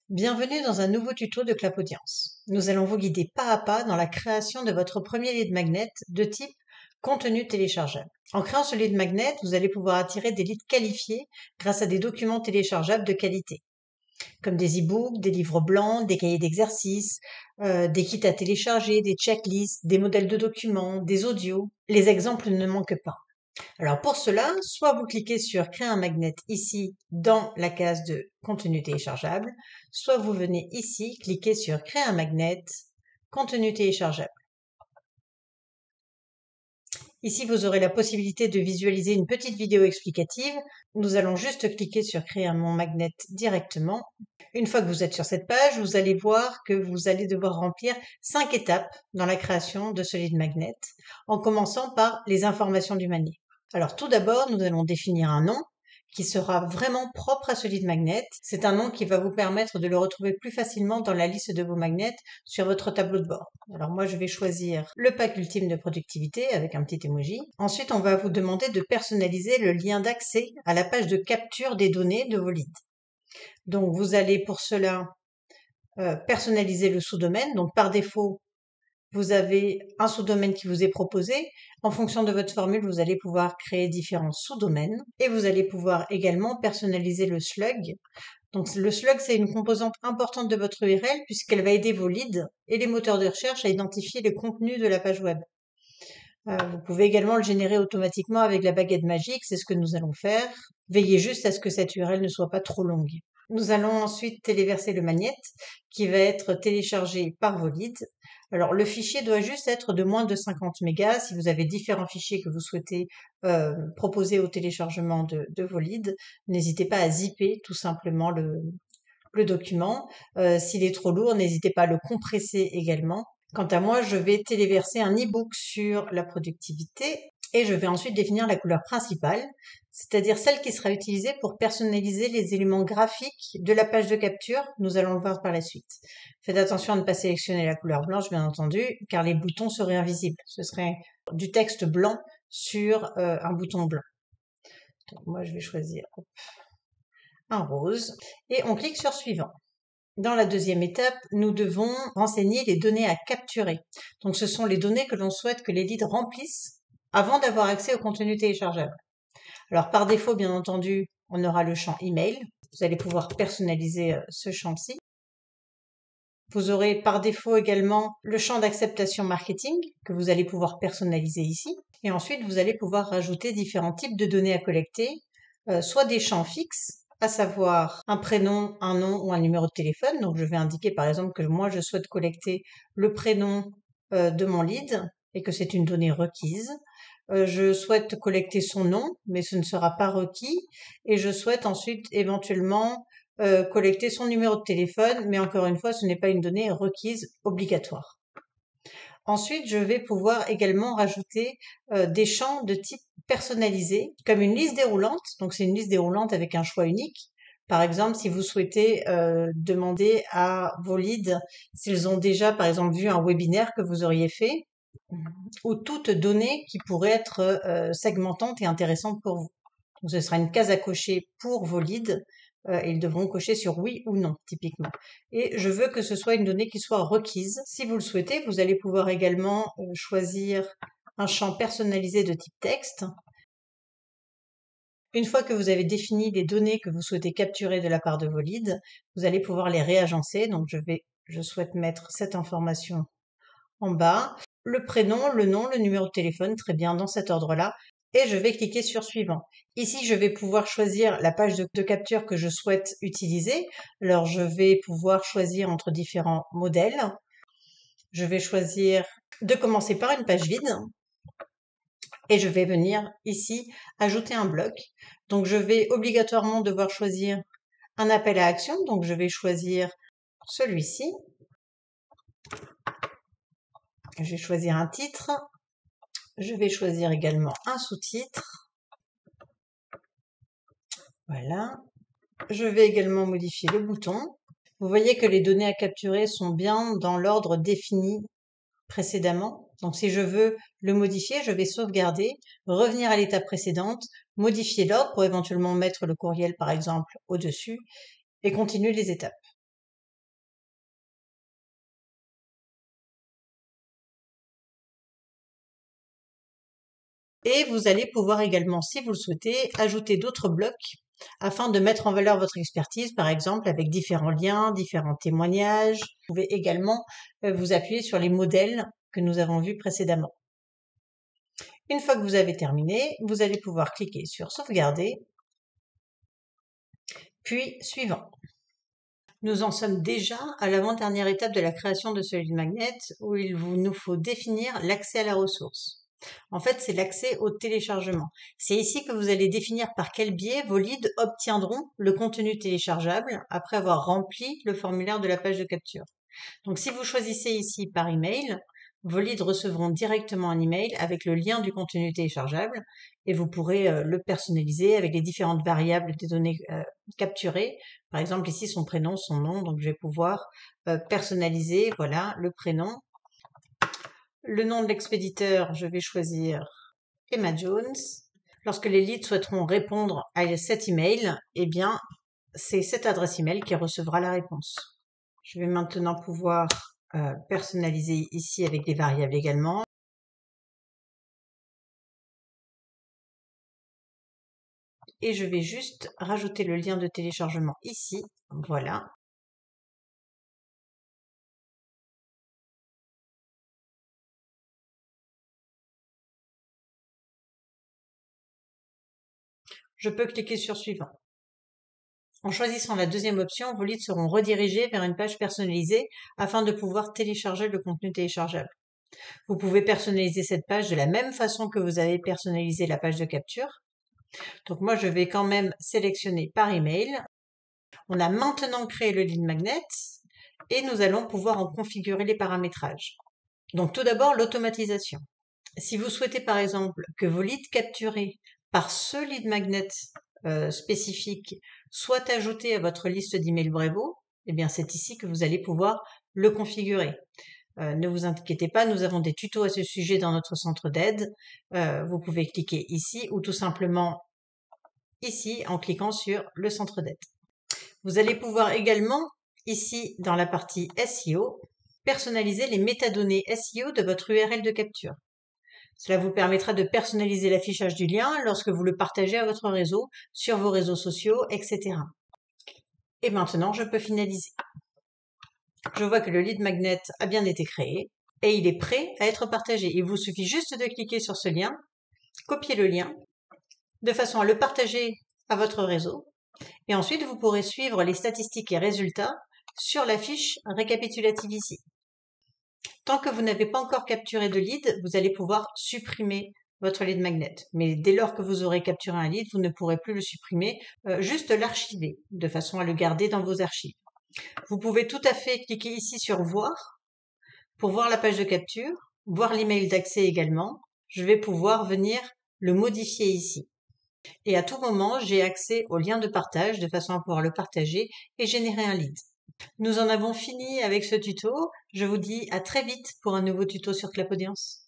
Bienvenue dans un nouveau tuto de Clapaudience. Nous allons vous guider pas à pas dans la création de votre premier lead magnet de type contenu téléchargeable. En créant ce lead magnet, vous allez pouvoir attirer des leads qualifiés grâce à des documents téléchargeables de qualité, comme des e-books, des livres blancs, des cahiers d'exercices, des kits à télécharger, des checklists, des modèles de documents, des audios. Les exemples ne manquent pas. Alors pour cela, soit vous cliquez sur créer un magnet ici dans la case de contenu téléchargeable, soit vous venez ici cliquer sur créer un magnet, contenu téléchargeable. Ici, vous aurez la possibilité de visualiser une petite vidéo explicative. Nous allons juste cliquer sur créer mon magnet directement. Une fois que vous êtes sur cette page, vous allez voir que vous allez devoir remplir 5 étapes dans la création de ce lead magnet, en commençant par les informations du magnet. Alors tout d'abord, nous allons définir un nom qui sera vraiment propre à ce lead magnet. C'est un nom qui va vous permettre de le retrouver plus facilement dans la liste de vos magnets sur votre tableau de bord. Alors moi, je vais choisir le pack ultime de productivité avec un petit emoji. Ensuite, on va vous demander de personnaliser le lien d'accès à la page de capture des données de vos leads. Donc vous allez pour cela personnaliser le sous-domaine. Donc par défaut, vous avez un sous-domaine qui vous est proposé. En fonction de votre formule, vous allez pouvoir créer différents sous-domaines et vous allez pouvoir également personnaliser le slug. Donc le slug, c'est une composante importante de votre URL puisqu'elle va aider vos leads et les moteurs de recherche à identifier les contenus de la page web. Vous pouvez également le générer automatiquement avec la baguette magique, c'est ce que nous allons faire. Veillez juste à ce que cette URL ne soit pas trop longue. Nous allons ensuite téléverser le magnet qui va être téléchargé par vos leads. Alors le fichier doit juste être de moins de 50 mégas. Si vous avez différents fichiers que vous souhaitez proposer au téléchargement de vos leads, n'hésitez pas à zipper tout simplement le document. S'il est trop lourd, n'hésitez pas à le compresser également. Quant à moi, je vais téléverser un e-book sur la productivité et je vais ensuite définir la couleur principale, c'est-à-dire celle qui sera utilisée pour personnaliser les éléments graphiques de la page de capture. Nous allons le voir par la suite. Faites attention à ne pas sélectionner la couleur blanche, bien entendu, car les boutons seraient invisibles. Ce serait du texte blanc sur un bouton blanc. Donc moi, je vais choisir un rose et on clique sur suivant. Dans la deuxième étape, nous devons renseigner les données à capturer. Donc ce sont les données que l'on souhaite que les leads remplissent avant d'avoir accès au contenu téléchargeable. Alors par défaut, bien entendu, on aura le champ email. Vous allez pouvoir personnaliser ce champ-ci. Vous aurez par défaut également le champ d'acceptation marketing que vous allez pouvoir personnaliser ici. Et ensuite, vous allez pouvoir rajouter différents types de données à collecter, soit des champs fixes, à savoir un prénom, un nom ou un numéro de téléphone. Donc je vais indiquer par exemple que moi je souhaite collecter le prénom de mon lead et que c'est une donnée requise. Je souhaite collecter son nom, mais ce ne sera pas requis. Et je souhaite ensuite éventuellement collecter son numéro de téléphone, mais encore une fois, ce n'est pas une donnée requise obligatoire. Ensuite, je vais pouvoir également rajouter des champs de type personnalisé, comme une liste déroulante. Donc c'est une liste déroulante avec un choix unique. Par exemple, si vous souhaitez demander à vos leads s'ils ont déjà, par exemple, vu un webinaire que vous auriez fait, ou toute donnée qui pourrait être segmentante et intéressante pour vous. Donc ce sera une case à cocher pour vos leads. Ils devront cocher sur oui ou non, typiquement. Et je veux que ce soit une donnée qui soit requise. Si vous le souhaitez, vous allez pouvoir également choisir un champ personnalisé de type texte. Une fois que vous avez défini les données que vous souhaitez capturer de la part de vos leads, vous allez pouvoir les réagencer. Donc je souhaite mettre cette information en bas. Le prénom, le nom, le numéro de téléphone, très bien, dans cet ordre-là. Et je vais cliquer sur suivant. Ici, je vais pouvoir choisir la page de capture que je souhaite utiliser. Alors, je vais pouvoir choisir entre différents modèles. Je vais choisir de commencer par une page vide. Et je vais venir ici ajouter un bloc. Donc, je vais obligatoirement devoir choisir un appel à action. Donc, je vais choisir celui-ci. Je vais choisir un titre. Je vais choisir également un sous-titre. Voilà. Je vais également modifier le bouton. Vous voyez que les données à capturer sont bien dans l'ordre défini précédemment. Donc si je veux le modifier, je vais sauvegarder, revenir à l'étape précédente, modifier l'ordre pour éventuellement mettre le courriel par exemple au-dessus et continuer les étapes. Et vous allez pouvoir également, si vous le souhaitez, ajouter d'autres blocs afin de mettre en valeur votre expertise, par exemple avec différents liens, différents témoignages. Vous pouvez également vous appuyer sur les modèles que nous avons vus précédemment. Une fois que vous avez terminé, vous allez pouvoir cliquer sur sauvegarder, puis suivant. Nous en sommes déjà à l'avant-dernière étape de la création de ce lead magnet où nous faut définir l'accès à la ressource. En fait, c'est l'accès au téléchargement. C'est ici que vous allez définir par quel biais vos leads obtiendront le contenu téléchargeable après avoir rempli le formulaire de la page de capture. Donc, si vous choisissez ici par email, vos leads recevront directement un email avec le lien du contenu téléchargeable et vous pourrez le personnaliser avec les différentes variables des données capturées. Par exemple, ici, son prénom, son nom. Donc, je vais pouvoir personnaliser, voilà, le prénom. Le nom de l'expéditeur, je vais choisir Emma Jones. Lorsque les leads souhaiteront répondre à cet email, eh bien, c'est cette adresse email qui recevra la réponse. Je vais maintenant pouvoir personnaliser ici avec des variables également. Et je vais juste rajouter le lien de téléchargement ici. Voilà. Je peux cliquer sur suivant. En choisissant la deuxième option, vos leads seront redirigés vers une page personnalisée afin de pouvoir télécharger le contenu téléchargeable. Vous pouvez personnaliser cette page de la même façon que vous avez personnalisé la page de capture. Donc moi, je vais quand même sélectionner par email. On a maintenant créé le lead magnet et nous allons pouvoir en configurer les paramétrages. Donc tout d'abord, l'automatisation. Si vous souhaitez par exemple que vos leads capturés par ce lead magnet spécifique soient ajoutés à votre liste d'emails Brevo, eh bien c'est ici que vous allez pouvoir le configurer. Ne vous inquiétez pas, nous avons des tutos à ce sujet dans notre centre d'aide. Vous pouvez cliquer ici ou tout simplement ici en cliquant sur le centre d'aide. Vous allez pouvoir également, ici dans la partie SEO, personnaliser les métadonnées SEO de votre URL de capture. Cela vous permettra de personnaliser l'affichage du lien lorsque vous le partagez à votre réseau, sur vos réseaux sociaux, etc. Et maintenant, je peux finaliser. Je vois que le lead magnet a bien été créé et il est prêt à être partagé. Il vous suffit juste de cliquer sur ce lien, copier le lien, de façon à le partager à votre réseau. Et ensuite, vous pourrez suivre les statistiques et résultats sur la fiche récapitulative ici. Tant que vous n'avez pas encore capturé de lead, vous allez pouvoir supprimer votre lead magnet. Mais dès lors que vous aurez capturé un lead, vous ne pourrez plus le supprimer, juste l'archiver, de façon à le garder dans vos archives. Vous pouvez tout à fait cliquer ici sur voir, pour voir la page de capture, voir l'email d'accès également. Je vais pouvoir venir le modifier ici. Et à tout moment, j'ai accès au lien de partage de façon à pouvoir le partager et générer un lead. Nous en avons fini avec ce tuto. Je vous dis à très vite pour un nouveau tuto sur Clap Audience.